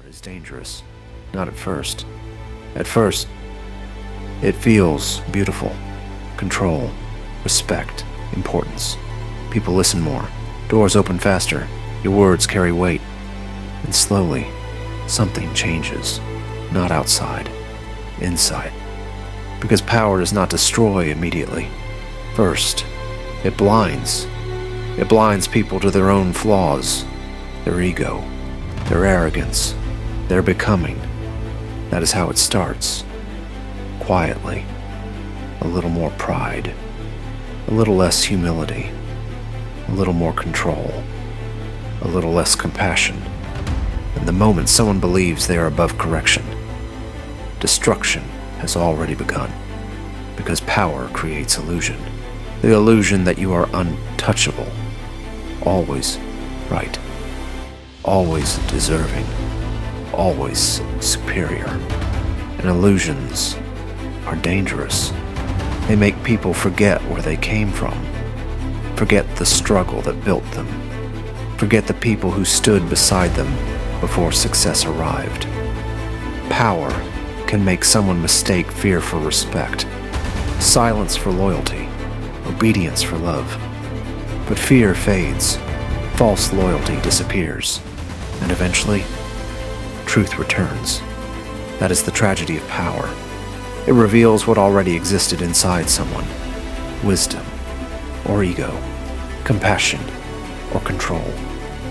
is dangerous. Not at first. At first, it feels beautiful. Control, respect, importance. People listen more. Doors open faster. Your words carry weight. And slowly, something changes. Not outside, inside. Because power does not destroy immediately. First, it blinds. It blinds people to their own flaws, their ego, their arrogance, their becoming. That is how it starts. Quietly. A little more pride. A little less humility. A little more control. A little less compassion. And the moment someone believes they are above correction, destruction has already begun. Because power creates illusion. The illusion that you are untouchable. Always right. Always deserving. Always superior. And illusions are dangerous. They make people forget where they came from. Forget the struggle that built them. Forget the people who stood beside them before success arrived. Power can make someone mistake fear for respect, silence for loyalty, obedience for love. But fear fades, false loyalty disappears, and eventually, truth returns. That is the tragedy of power. It reveals what already existed inside someone: wisdom, or ego, compassion, or control.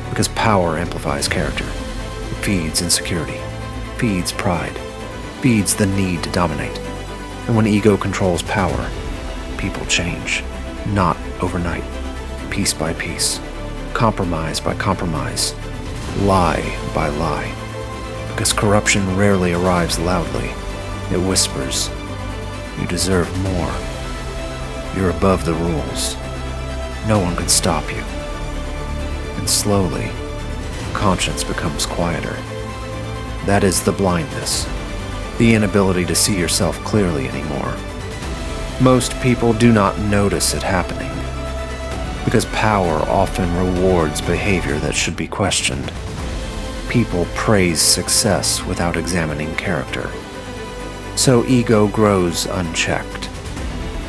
Because power amplifies character. It feeds insecurity, feeds pride, feeds the need to dominate. And when ego controls power, people change. Not overnight, piece by piece, compromise by compromise, lie by lie. Because corruption rarely arrives loudly. It whispers, "You deserve more. You're above the rules. No one can stop you." And slowly, conscience becomes quieter. That is the blindness, the inability to see yourself clearly anymore. Most people do not notice it happening, because power often rewards behavior that should be questioned. People praise success without examining character. So ego grows unchecked,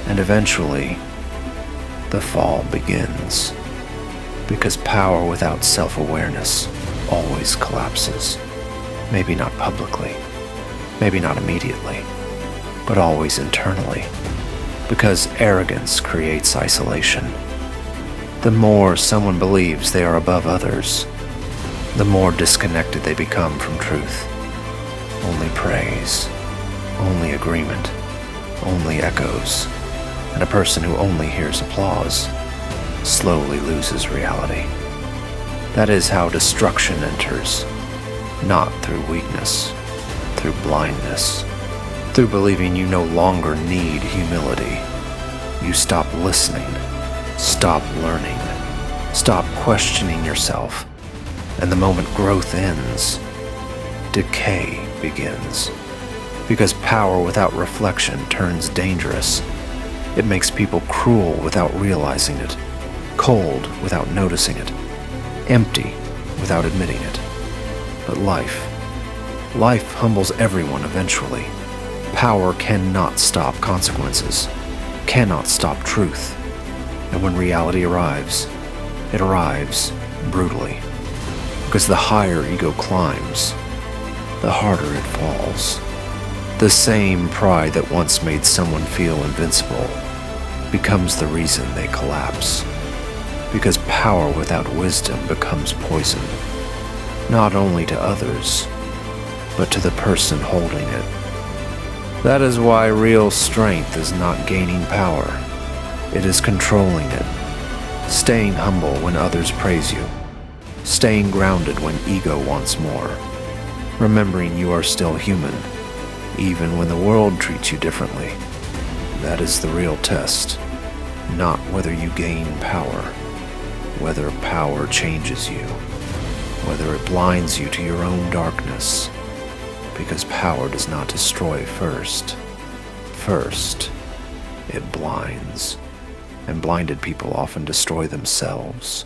and eventually, the fall begins. Because power without self-awareness always collapses. Maybe not publicly, maybe not immediately, but always internally. Because arrogance creates isolation. The more someone believes they are above others, the more disconnected they become from truth. Only praise, only agreement, only echoes, and a person who only hears applause slowly loses reality. That is how destruction enters, not through weakness, through blindness, through believing you no longer need humility. You stop listening, stop learning, stop questioning yourself, and the moment growth ends, decay begins. Because power without reflection turns dangerous. It makes people cruel without realizing it, cold without noticing it, empty without admitting it. But life humbles everyone eventually. Power cannot stop consequences, cannot stop truth. And when reality arrives, it arrives brutally. Because the higher ego climbs, the harder it falls. The same pride that once made someone feel invincible becomes the reason they collapse. Because power without wisdom becomes poison, not only to others, but to the person holding it. That is why real strength is not gaining power. It is controlling it. Staying humble when others praise you. Staying grounded when ego wants more. Remembering you are still human, even when the world treats you differently. That is the real test. Not whether you gain power, whether power changes you, whether it blinds you to your own darkness. Because power does not destroy first. First, it blinds. And blinded people often destroy themselves.